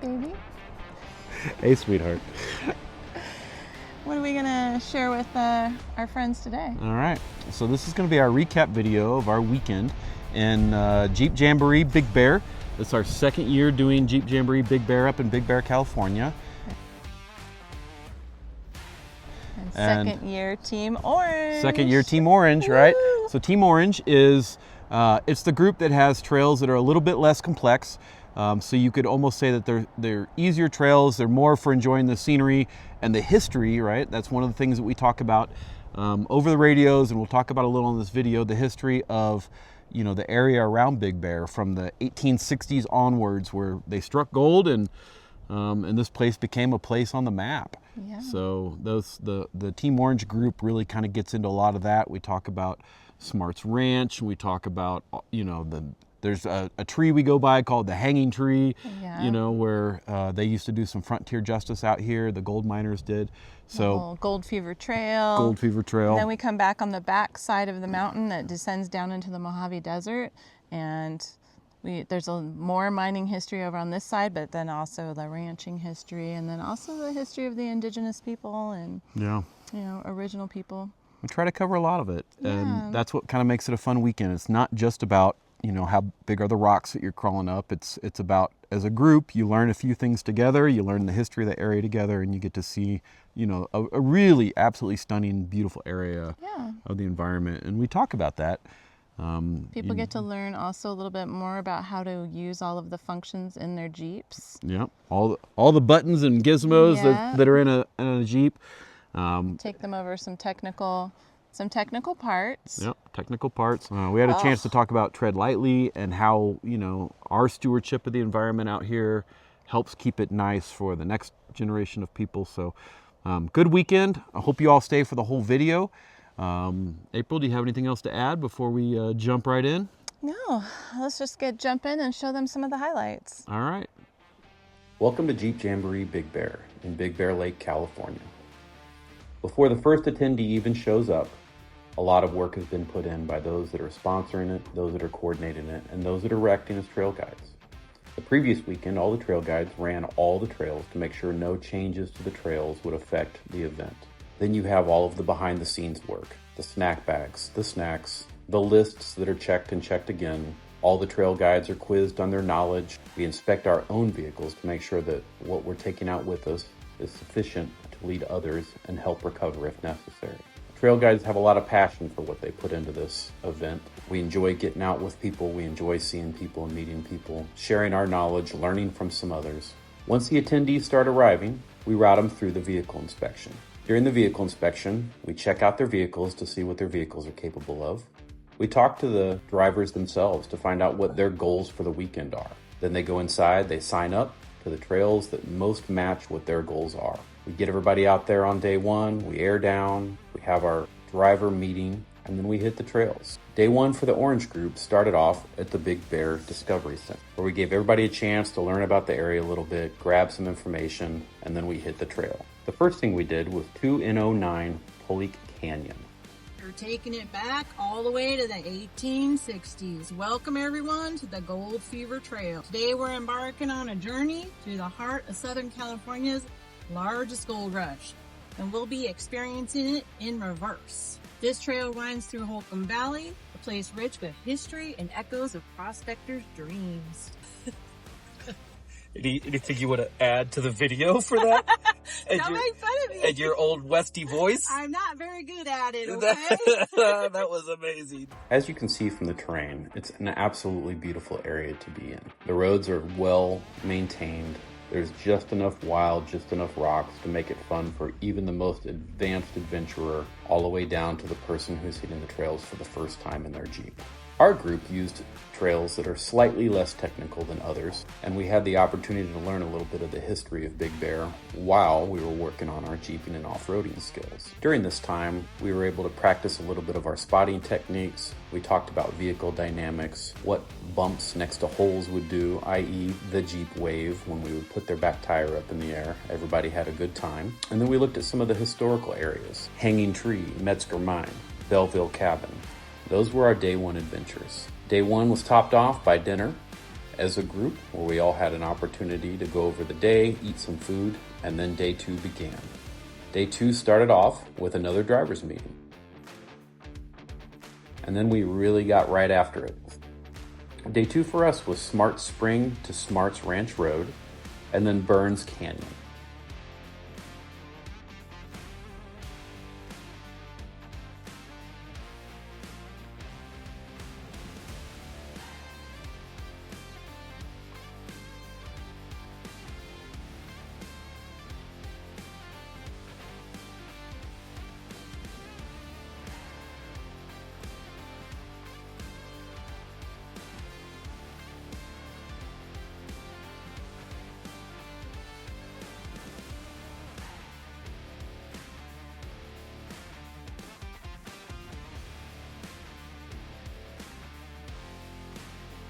baby. Hey, sweetheart. What are we gonna share with our friends today? All right, so this is going to be our recap video of our weekend in Jeep Jamboree Big Bear. It's our second year doing Jeep Jamboree Big Bear up in Big Bear, California. And second year Team Orange. Second year Team Orange, right? Woo! So Team Orange is it's the group that has trails that are a little bit less complex. So you could almost say that they're easier trails. They're more for enjoying the scenery and the history, right? That's one of the things that we talk about over the radios, and we'll talk about a little in this video, the history of, you know, the area around Big Bear from the 1860s onwards, where they struck gold and this place became a place on the map. Yeah. So the Team Orange group really kind of gets into a lot of that. We talk about Smart's Ranch. We talk about, you know, there's a tree we go by called the Hanging Tree, Yeah. you know, where they used to do some frontier justice out here. The gold miners did. So Gold Fever Trail. Gold Fever Trail. And then we come back on the back side of the mountain that descends down into the Mojave Desert, and there's more mining history over on this side, but then also the ranching history, and then also the history of the indigenous people and, Yeah. you know, original people. We try to cover a lot of it, Yeah. and that's what kind of makes it a fun weekend. It's not just about, you know, how big are the rocks that you're crawling up. It's about, as a group, you learn a few things together, you learn the history of the area together, and you get to see, you know, a really absolutely stunning, beautiful area of the environment. And we talk about that. People get to learn also a little bit more about how to use all of the functions in their Jeeps. Yeah, all the buttons and gizmos that are in a Jeep. Take them over some technical parts. Yep, technical parts. We had a chance to talk about tread lightly and how, you know, our stewardship of the environment out here helps keep it nice for the next generation of people. So good weekend. I hope you all stay for the whole video. April, do you have anything else to add before we jump right in? No, let's just jump in and show them some of the highlights. All right. Welcome to Jeep Jamboree Big Bear in Big Bear Lake, California. Before the first attendee even shows up, a lot of work has been put in by those that are sponsoring it, those that are coordinating it, and those that are acting as trail guides. The previous weekend, all the trail guides ran all the trails to make sure no changes to the trails would affect the event. Then you have all of the behind the scenes work, the snack bags, the snacks, the lists that are checked and checked again. All the trail guides are quizzed on their knowledge. We inspect our own vehicles to make sure that what we're taking out with us is sufficient to lead others and help recover if necessary. Trail guides have a lot of passion for what they put into this event. We enjoy getting out with people. We enjoy seeing people and meeting people, sharing our knowledge, learning from some others. Once the attendees start arriving, we route them through the vehicle inspection. During the vehicle inspection, we check out their vehicles to see what their vehicles are capable of. We talk to the drivers themselves to find out what their goals for the weekend are. Then they go inside, they sign up to the trails that most match what their goals are. We get everybody out there on day one, we air down, we have our driver meeting, and then we hit the trails. Day one for the Orange group started off at the Big Bear Discovery Center, where we gave everybody a chance to learn about the area a little bit, grab some information, and then we hit the trail. The first thing we did was 2N09 Polik Canyon. We're taking it back all the way to the 1860s. Welcome everyone to the Gold Fever Trail. Today we're embarking on a journey through the heart of Southern California's largest gold rush, and we'll be experiencing it in reverse. This trail winds through Holcomb Valley, a place rich with history and echoes of prospectors' dreams. Anything you want to add to the video for that? Don't make fun of me. And your old Westy voice? I'm not very good at it, okay? That was amazing. As you can see from the terrain, it's an absolutely beautiful area to be in. The roads are well maintained. There's just enough wild, just enough rocks to make it fun for even the most advanced adventurer, all the way down to the person who's hitting the trails for the first time in their Jeep. Our group used trails that are slightly less technical than others, and we had the opportunity to learn a little bit of the history of Big Bear while we were working on our jeeping and off-roading skills. During this time, we were able to practice a little bit of our spotting techniques. We talked about vehicle dynamics, what bumps next to holes would do, i.e. the Jeep wave when we would put their back tire up in the air. Everybody had a good time. And then we looked at some of the historical areas. Hanging Tree, Metzger Mine, Belleville Cabin. Those were our day one adventures. Day one was topped off by dinner as a group where we all had an opportunity to go over the day, eat some food, and then day 2 began. Day 2 started off with another driver's meeting. And then we really got right after it. Day 2 for us was Smart Spring to Smarts Ranch Road, and then Burns Canyon.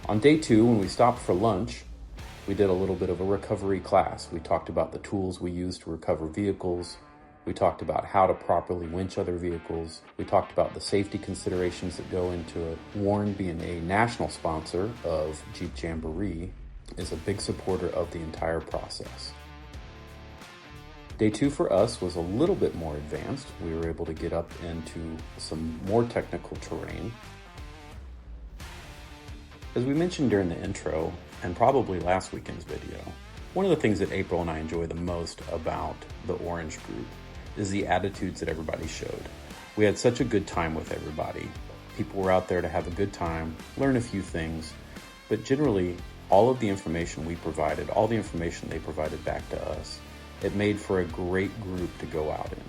On day 2, when we stopped for lunch, we did a little bit of a recovery class. We talked about the tools we use to recover vehicles. We talked about how to properly winch other vehicles. We talked about the safety considerations that go into it. Warren, being a national sponsor of Jeep Jamboree, is a big supporter of the entire process. Day 2 for us was a little bit more advanced. We were able to get up into some more technical terrain. As we mentioned during the intro, and probably last weekend's video, one of the things that April and I enjoy the most about the Orange group is the attitudes that everybody showed. We had such a good time with everybody. People were out there to have a good time, learn a few things, but generally, all of the information we provided, all the information they provided back to us, it made for a great group to go out in.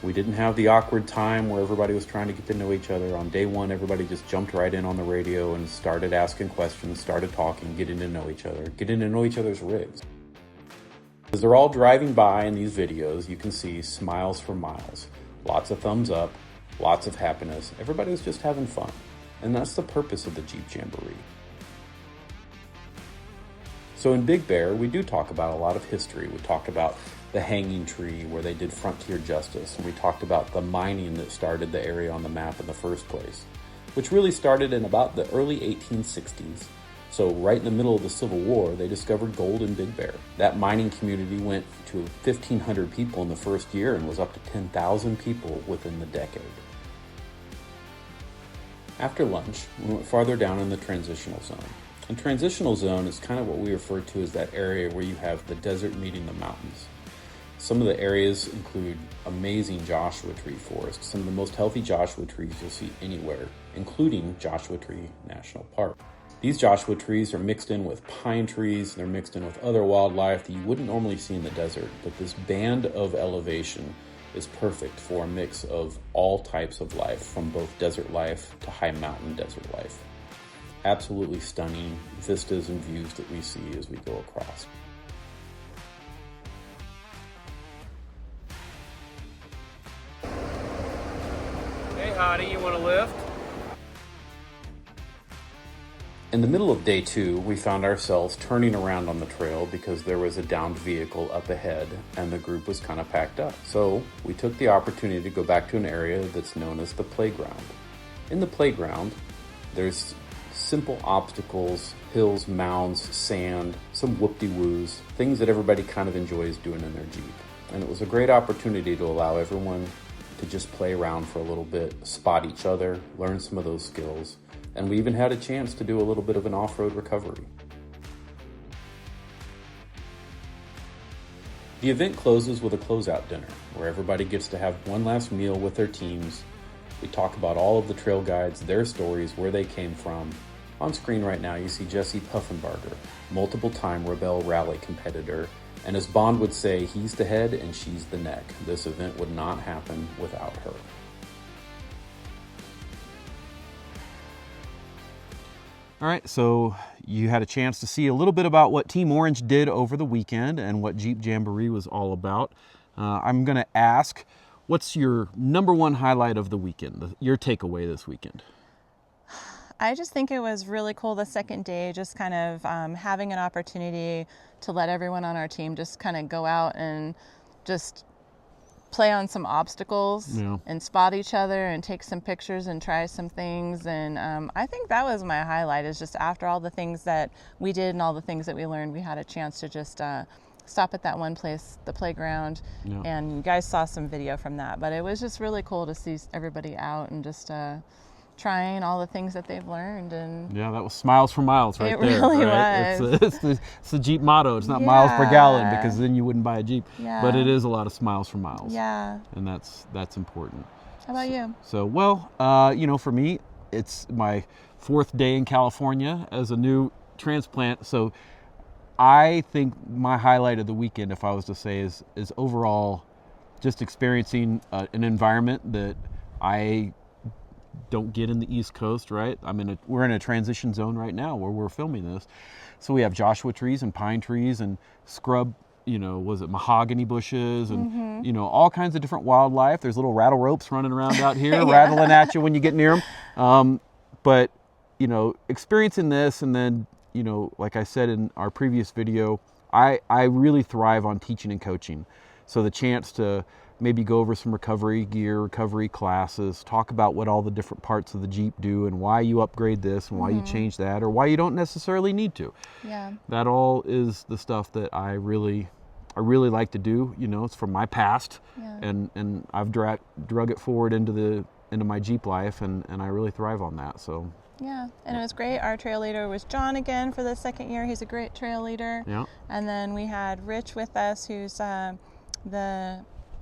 We didn't have the awkward time where everybody was trying to get to know each other. On day 1, everybody just jumped right in on the radio and started asking questions, started talking, getting to know each other's rigs. As they're all driving by in these videos, you can see smiles for miles, lots of thumbs up, lots of happiness. Everybody was just having fun. And that's the purpose of the Jeep Jamboree. So in Big Bear, we do talk about a lot of history. We talked about the hanging tree where they did frontier justice, and we talked about the mining that started the area on the map in the first place, which really started in about the early 1860s. So right in the middle of the Civil War, they discovered gold in Big Bear. That mining community went to 1,500 people in the first year and was up to 10,000 people within the decade. After lunch, we went farther down in the transitional zone. And transitional zone is kind of what we refer to as that area where you have the desert meeting the mountains. Some of the areas include amazing Joshua tree forests, some of the most healthy Joshua trees you'll see anywhere, including Joshua Tree National Park. These Joshua trees are mixed in with pine trees, they're mixed in with other wildlife that you wouldn't normally see in the desert, but this band of elevation is perfect for a mix of all types of life, from both desert life to high mountain desert life. Absolutely stunning vistas and views that we see as we go across. Hey, hottie, you want to lift? In the middle of day 2, we found ourselves turning around on the trail because there was a downed vehicle up ahead and the group was kind of packed up. So we took the opportunity to go back to an area that's known as the playground. In the playground, there's simple obstacles, hills, mounds, sand, some whoop-de-woos, things that everybody kind of enjoys doing in their Jeep. And it was a great opportunity to allow everyone to just play around for a little bit, spot each other, learn some of those skills. And we even had a chance to do a little bit of an off-road recovery. The event closes with a closeout dinner, where everybody gets to have one last meal with their teams. We talk about all of the trail guides, their stories, where they came from. On screen right now, you see Jesse Puffenbarger, multiple-time Rebel Rally competitor, and as Bond would say, he's the head and she's the neck. This event would not happen without her. All right, so you had a chance to see a little bit about what Team Orange did over the weekend and what Jeep Jamboree was all about. I'm gonna ask, what's your number one highlight of the weekend, your takeaway this weekend? I just think it was really cool the second day, just kind of having an opportunity to let everyone on our team just kind of go out and just play on some obstacles Yeah. and spot each other and take some pictures and try some things. And I think that was my highlight, is just after all the things that we did and all the things that we learned, we had a chance to just stop at that one place, the playground. Yeah. And you guys saw some video from that, but it was just really cool to see everybody out and just trying all the things that they've learned. And Yeah, that was miles for miles right It there. really right? was. It's the Jeep motto. It's not miles per gallon, Yeah. because then you wouldn't buy a Jeep. Yeah. But it is a lot of miles for miles. yeah. And that's important. How about you? So, well, for me, it's my 4th day in California as a new transplant. So I think my highlight of the weekend, if I was to say, is overall just experiencing an environment that I don't get in the East Coast, right? We're in a transition zone right now where we're filming this. So we have Joshua trees and pine trees and scrub, mahogany bushes and, all kinds of different wildlife. There's little rattle ropes running around out here, rattling at you when you get near them. But, experiencing this, and then, like I said in our previous video, I really thrive on teaching and coaching. So the chance to maybe go over some recovery gear, recovery classes, talk about what all the different parts of the Jeep do and why you upgrade this and why you change that, or why you don't necessarily need to. Yeah. That all is the stuff that I really like to do. It's from my past, and I've drug it forward into my Jeep life, and I really thrive on that. So Yeah, and it was great. Our trail leader was John again for the 2nd year. He's a great trail leader. yeah, And then we had Rich with us, who's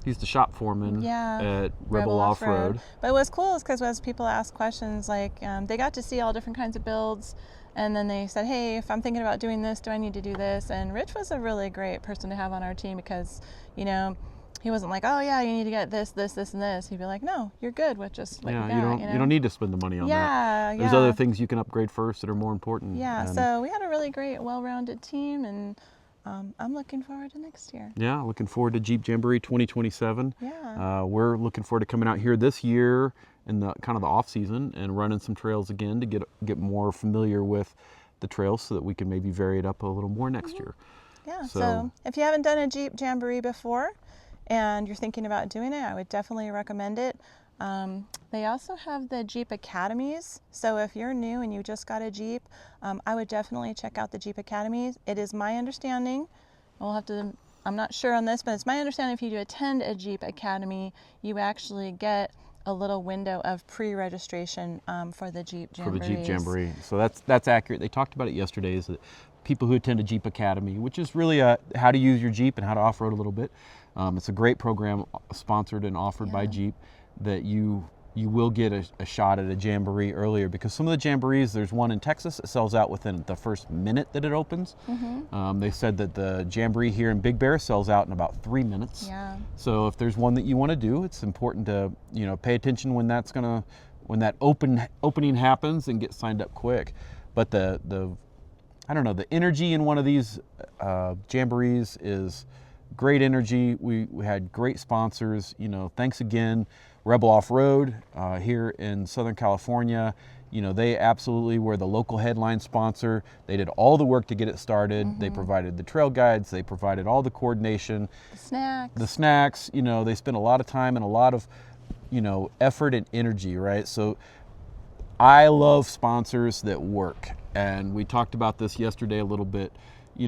he's the shop foreman at Rebel Off-Road. But what's cool is because as people ask questions, like they got to see all different kinds of builds, and then they said, hey, if I'm thinking about doing this, do I need to do this? And Rich was a really great person to have on our team, because he wasn't like, oh yeah, you need to get this, this, this, and this. He'd be like, no, you're good with just what you got. You don't need to spend the money on that. There's other things you can upgrade first that are more important. Yeah, so we had a really great, well-rounded team, and I'm looking forward to next year. Yeah, looking forward to Jeep Jamboree 2027. Yeah. We're looking forward to coming out here this year in the kind of the off season and running some trails again to get more familiar with the trails, so that we can maybe vary it up a little more next year. Yeah, So- so if you haven't done a Jeep Jamboree before and you're thinking about doing it, I would definitely recommend it. They also have the Jeep Academies. So if you're new and you just got a Jeep, I would definitely check out the Jeep Academies. It is my understanding, I'm not sure on this, but it's my understanding if you do attend a Jeep Academy, you actually get a little window of pre-registration for the Jeep Jamboree. For the Jeep Jamboree. So that's accurate. They talked about it yesterday, is that people who attend a Jeep Academy, which is really how to use your Jeep and how to off-road a little bit. It's a great program sponsored and offered by Jeep, that you will get a shot at a Jamboree earlier, because some of the Jamborees, there's one in Texas that sells out within the first minute that it opens. They said that the Jamboree here in Big Bear sells out in about 3 minutes. Yeah. So if there's one that you want to do, it's important to pay attention when that opening happens, and get signed up quick. But the energy in one of these Jamborees is great energy. We had great sponsors. Thanks again, Rebel Off-Road here in Southern California. They absolutely were the local headline sponsor. They did all the work to get it started. They provided the trail guides. They provided all the coordination. The snacks. They spent a lot of time and a lot of, effort and energy, right? So I love sponsors that work. And we talked about this yesterday a little bit. I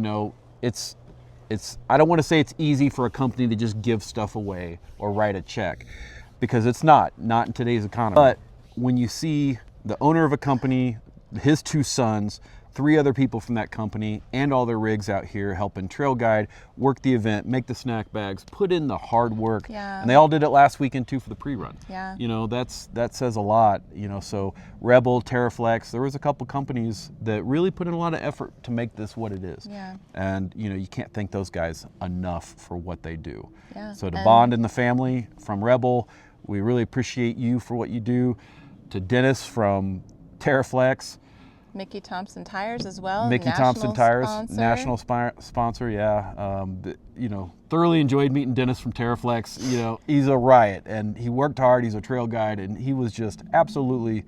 don't want to say it's easy for a company to just give stuff away or write a check, because it's not in today's economy. But when you see the owner of a company, his 2 sons, 3 other people from that company, and all their rigs out here helping trail guide, work the event, make the snack bags, put in the hard work. Yeah. And they all did it last weekend too for the pre-run. Yeah. That says a lot. So Rebel, Terraflex, there was a couple companies that really put in a lot of effort to make this what it is. Yeah. And you can't thank those guys enough for what they do. Yeah. So to Bond and the family from Rebel, we really appreciate you for what you do. To Dennis from Terraflex, Mickey Thompson Tires as well. Mickey national Thompson Tires, sponsor. national sponsor, yeah. Thoroughly enjoyed meeting Dennis from Terraflex. He's a riot, and he worked hard. He's a trail guide, and he was just absolutely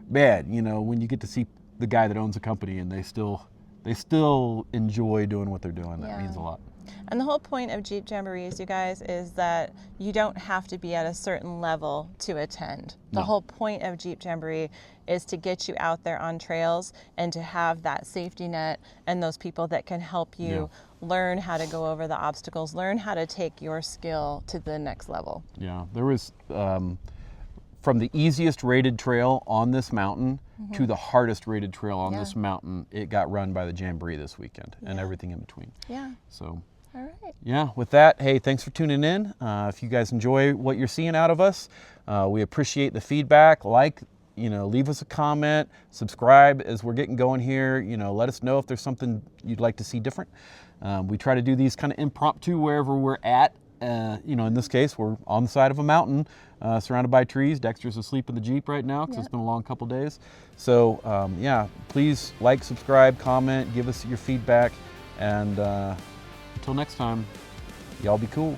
bad. When you get to see the guy that owns a company and they still they still enjoy doing what they're doing. That Yeah. means a lot. And the whole point of Jeep Jamborees, you guys, is that you don't have to be at a certain level to attend. The No. whole point of Jeep Jamboree is to get you out there on trails and to have that safety net and those people that can help you learn how to go over the obstacles, learn how to take your skill to the next level. Yeah, there was from the easiest rated trail on this mountain to the hardest rated trail on this mountain, it got run by the Jamboree this weekend and everything in between. Yeah. So, All right. yeah, with that, hey, thanks for tuning in. If you guys enjoy what you're seeing out of us, we appreciate the feedback. Leave us a comment, subscribe as we're getting going here. Let us know if there's something you'd like to see different. We try to do these kind of impromptu wherever we're at. In this case, we're on the side of a mountain, surrounded by trees. Dexter's asleep in the Jeep right now because it's been a long couple days. So, please like, subscribe, comment, give us your feedback, and until next time, y'all be cool.